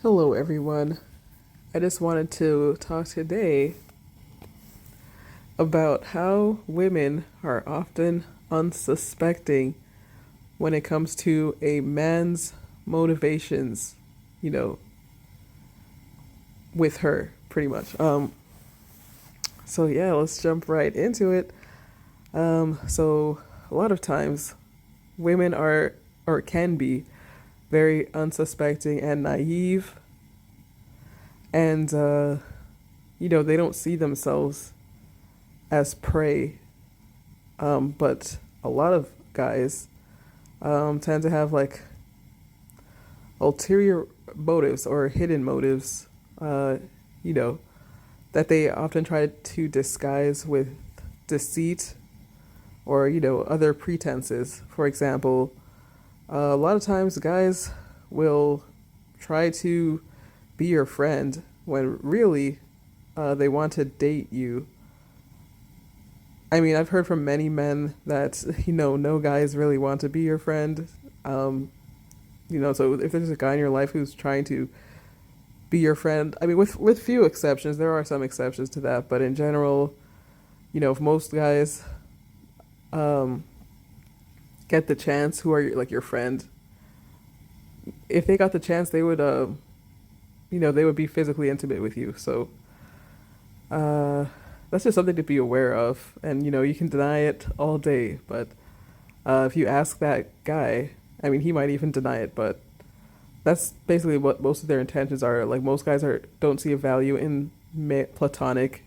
Hello, everyone. I just wanted to talk today about how women are often unsuspecting when it comes to a man's motivations, you know, with her, pretty much. So yeah, let's jump right into it. So a lot of times, women are or can be very unsuspecting and naive, and they don't see themselves as prey. But a lot of guys tend to have like ulterior motives or hidden motives, uh, you know, that they often try to disguise with deceit or, other pretenses. For example, a lot of times guys will try to be your friend when really they want to date you. I mean, I've heard from many men that, no guys really want to be your friend. Um, so if there's a guy in your life who's trying to be your friend, I mean, with few exceptions, there are some exceptions to that, but in general, if most guys um, get the chance, who are like your friend, if they got the chance, they would, they would be physically intimate with you. So uh, that's just something to be aware of, and you can deny it all day, but if you ask that guy, I mean, he might even deny it, but that's basically what most of their intentions are. Like most guys are don't see a value in platonic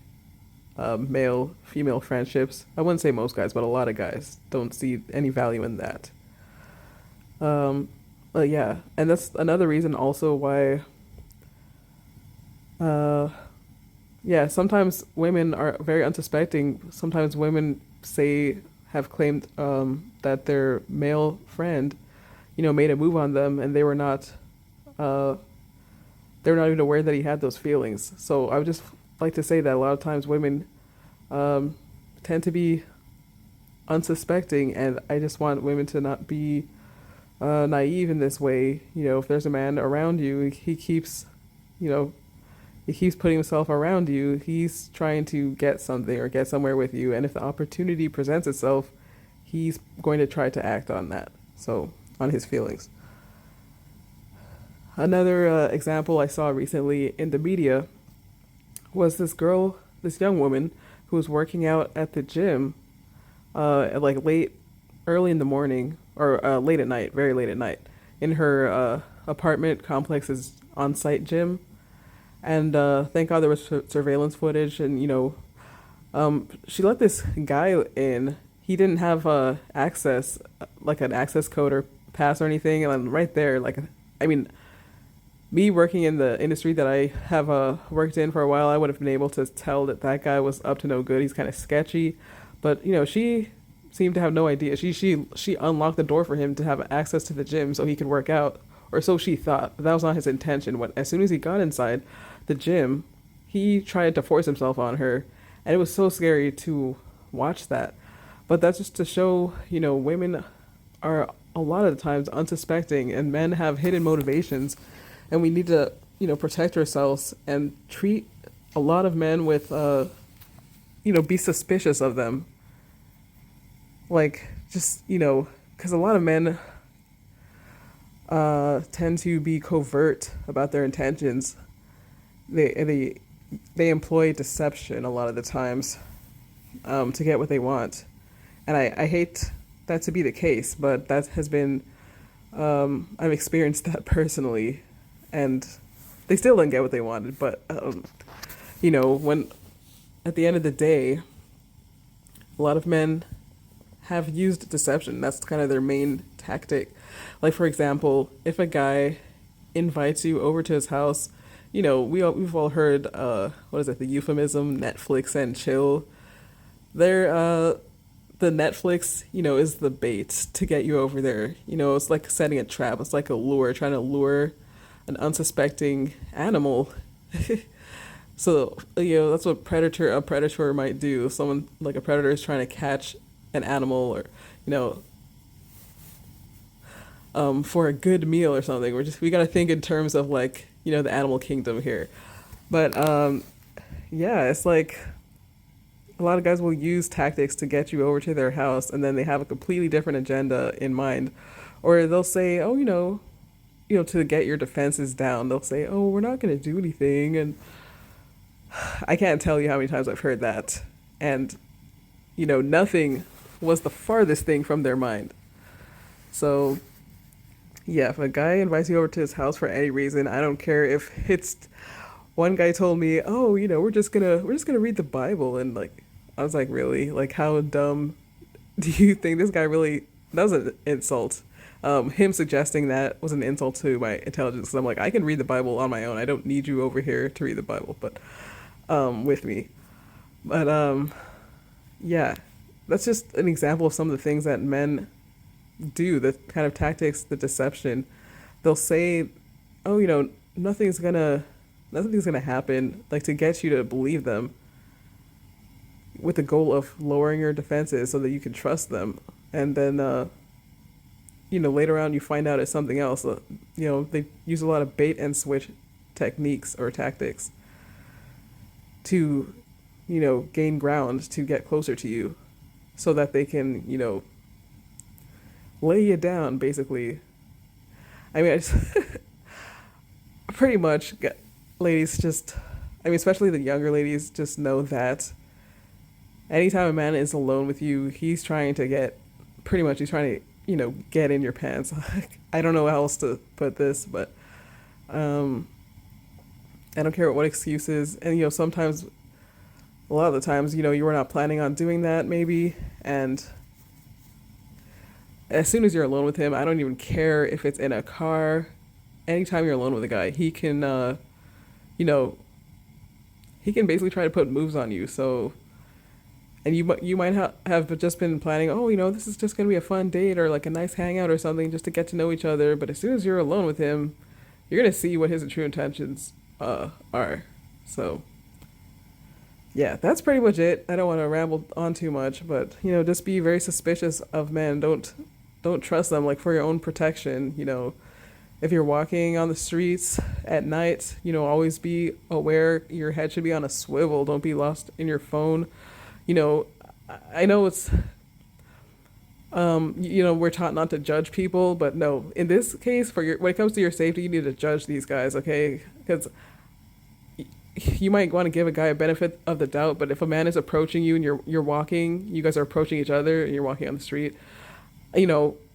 male female friendships. I wouldn't say most guys, but a lot of guys don't see any value in that. Um, but yeah, and that's another reason also why. Uh, yeah, sometimes women are very unsuspecting. Sometimes women say have claimed that their male friend, made a move on them, and uh, they were not even aware that he had those feelings. So I would just like to say that a lot of times women um, tend to be unsuspecting, and I just want women to not be naive in this way. If there's a man around you, you know, he keeps putting himself around you. He's trying to get something or get somewhere with you, and if the opportunity presents itself, he's going to try to act on that. So on his feelings. Another example I saw recently in the media was this young woman who was working out at the gym at like early in the morning or late at night, very late at night, in her apartment complex's on-site gym. And thank God there was surveillance footage, and she let this guy in. He didn't have access, like an access code or pass or anything, and right there, like, I mean, me working in the industry that I have worked in for a while, I would have been able to tell that that guy was up to no good. He's kind of sketchy, but she seemed to have no idea. She unlocked the door for him to have access to the gym so he could work out, or so she thought. But that was not his intention. When as soon as he got inside the gym, he tried to force himself on her, and it was so scary to watch that. But that's just to show, women are a lot of the times unsuspecting, and men have hidden motivations, and we need to protect ourselves and treat a lot of men with be suspicious of them, like just because a lot of men tend to be covert about their intentions. They employ deception a lot of the times to get what they want, and I hate that to be the case, but that has been I've experienced that personally, and they still didn't get what they wanted. But when at the end of the day, a lot of men have used deception. That's kind of their main tactic. Like for example, if a guy invites you over to his house, we've all heard what is it, the euphemism Netflix and chill. They're the Netflix, is the bait to get you over there. It's like setting a trap. It's like a lure, trying to lure an unsuspecting animal. So, that's what a predator might do. Someone like a predator is trying to catch an animal, or, you know, for a good meal or something. We gotta think in terms of like the animal kingdom here. But yeah, it's like a lot of guys will use tactics to get you over to their house, and then they have a completely different agenda in mind, or they'll say, oh, to get your defenses down, they'll say, oh, we're not gonna do anything, and I can't tell you how many times I've heard that, and nothing was the farthest thing from their mind. So yeah, if a guy invites you over to his house for any reason, I don't care if it's one guy told me, "Oh, we're just gonna read the Bible," and like I was like, "Really? Like how dumb do you think this guy really?" That was an insult. Him suggesting that was an insult to my intelligence. 'Cause I'm like, I can read the Bible on my own. I don't need you over here to read the Bible, but with me. But yeah, that's just an example of some of the things that men do. The kind of tactics, the deception. They'll say, "Oh, nothing's gonna happen," like to get you to believe them with the goal of lowering your defenses so that you can trust them. And then later on you find out it's something else. They use a lot of bait and switch techniques or tactics to gain ground to get closer to you so that they can lay you down basically. I mean, I just pretty much ladies just, I mean, especially the younger ladies, just know that anytime a man is alone with you, he's trying to get in your pants. I don't know how else to put this, but um I don't care what excuses. And sometimes, a lot of the times, you were not planning on doing that maybe, and as soon as you're alone with him, I don't even care if it's in a car. Anytime you're alone with a guy, you know, he can basically try to put moves on you. So, and you might have just been planning, oh, this is just gonna be a fun date or like a nice hangout or something, just to get to know each other. But as soon as you're alone with him, you're gonna see what his true intentions are. So, yeah, that's pretty much it. I don't want to ramble on too much, but just be very suspicious of men. Don't trust them, like for your own protection. If you're walking on the streets at night, always be aware your head should be on a swivel. Don't be lost in your phone. You know, I know it's we're taught not to judge people, but no, in this case, when it comes to your safety, you need to judge these guys, okay? Because you might want to give a guy a benefit of the doubt, but if a man is approaching you and you're walking, you guys are approaching each other and you're walking on the street,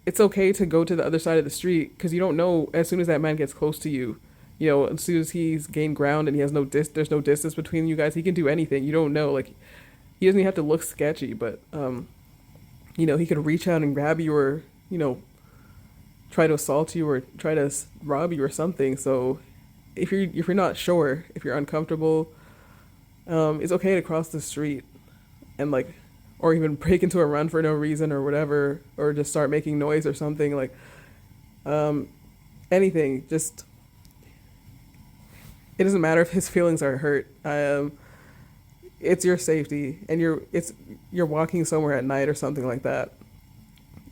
it's okay to go to the other side of the street because you don't know as soon as that man gets close to you, as soon as he's gained ground and he has there's no distance between you guys, he can do anything. You don't know, like he doesn't even have to look sketchy, but he could reach out and grab you or try to assault you or try to rob you or something. So if you're not sure, if you're uncomfortable, it's okay to cross the street and like, or even break into a run for no reason or whatever, or just start making noise or something like, anything. Just it doesn't matter if his feelings are hurt. It's your safety, and you're walking somewhere at night or something like that.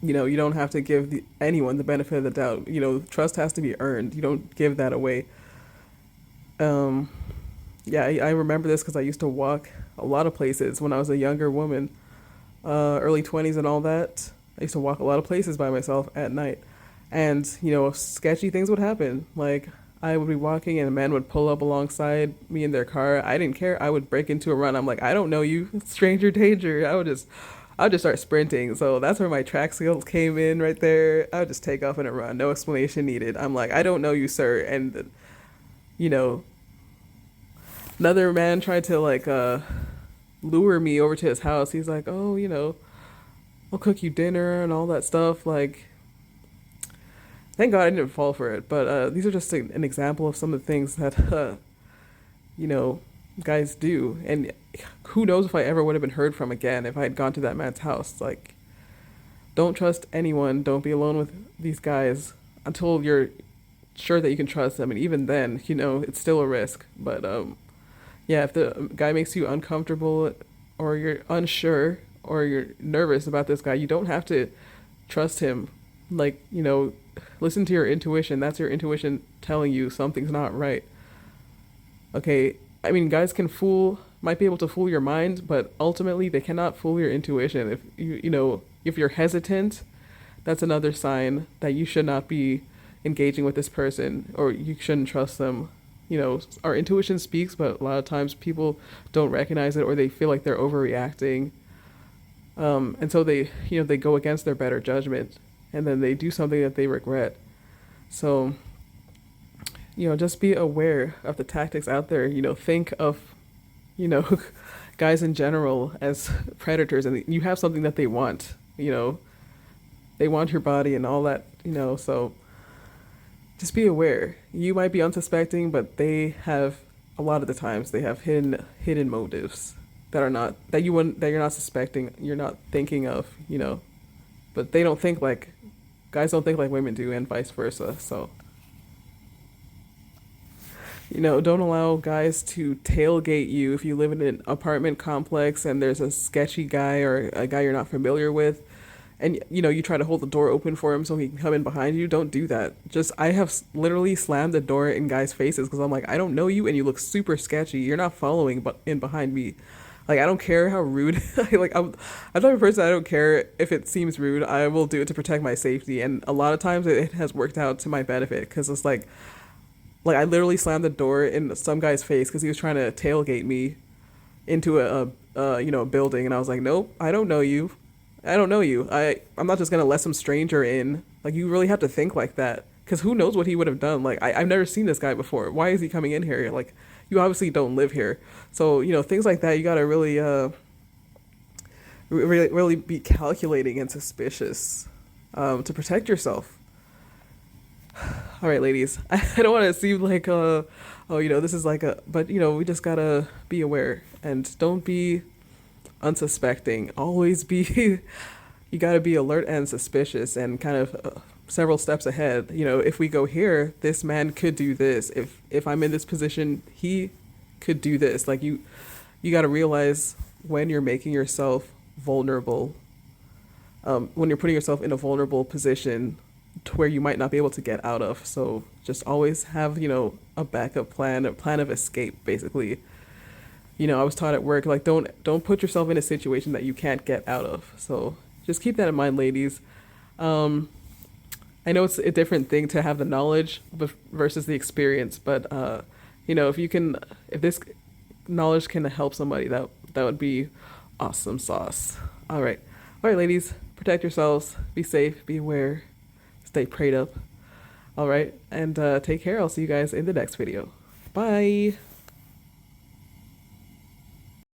You don't have to give anyone the benefit of the doubt. Trust has to be earned. You don't give that away. Um, yeah, I remember this because I used to walk a lot of places when I was a younger woman, early 20s and all that. I used to walk a lot of places by myself at night. And, sketchy things would happen. Like, I would be walking and a man would pull up alongside me in their car. I didn't care. I would break into a run. I'm like, I don't know you, stranger danger. I would just start sprinting. So that's where my track skills came in right there. I would just take off in a run. No explanation needed. I'm like, I don't know you, sir. And, you know, another man tried to like lure me over to his house. He's like, "Oh, I'll cook you dinner and all that stuff." Like, thank God I didn't fall for it. But these are just an example of some of the things that you know guys do. And who knows if I ever would have been heard from again if I had gone to that man's house. Like, don't trust anyone. Don't be alone with these guys until you're sure that you can trust them. And even then, it's still a risk. But yeah, if the guy makes you uncomfortable or you're unsure or you're nervous about this guy, you don't have to trust him. Like, listen to your intuition. That's your intuition telling you something's not right. Okay, I mean, guys might be able to fool your mind, but ultimately they cannot fool your intuition. If if you're hesitant, that's another sign that you should not be engaging with this person, or you shouldn't trust them. Our intuition speaks, but a lot of times people don't recognize it, or they feel like they're overreacting. And so they go against their better judgment, and then they do something that they regret. So, just be aware of the tactics out there. Think of, you know, guys in general as predators, and you have something that they want. They want your body and all that. So just be aware. You might be unsuspecting, but they have a lot of the times they have hidden motives that you're not suspecting. You're not thinking of. But they don't think like guys don't think like women do, and vice versa. So don't allow guys to tailgate you if you live in an apartment complex and there's a sketchy guy or a guy you're not familiar with, and you try to hold the door open for him so he can come in behind you. Don't do that. I have literally slammed the door in guys' faces because I'm like, I don't know you and you look super sketchy. You're not following but in behind me. Like, I don't care how rude. I'm the type of person, I don't care if it seems rude. I will do it to protect my safety, and a lot of times it has worked out to my benefit because it's like I literally slammed the door in some guy's face because he was trying to tailgate me into a building, and I was like, nope, I don't know you. I don't know you. I'm not just gonna let some stranger in. Like, you really have to think like that, because who knows what he would have done. Like, I've never seen this guy before. Why is he coming in here? Like, you obviously don't live here. So things like that, you gotta really be calculating and suspicious to protect yourself. All right, ladies. I don't want to seem like this is like but we just gotta be aware and don't be unsuspecting. Always be you gotta be alert and suspicious and kind of several steps ahead. If we go here, this man could do this. If I'm in this position, he could do this. Like, you gotta realize when you're making yourself vulnerable, when you're putting yourself in a vulnerable position to where you might not be able to get out of. So just always have, a backup plan, a plan of escape, basically. I was taught at work, like, don't put yourself in a situation that you can't get out of. So just keep that in mind, ladies. I know it's a different thing to have the knowledge versus the experience, but if this knowledge can help somebody, that would be awesome sauce. All right, ladies, protect yourselves, be safe, be aware, stay prayed up. All right, and take care. I'll see you guys in the next video. Bye.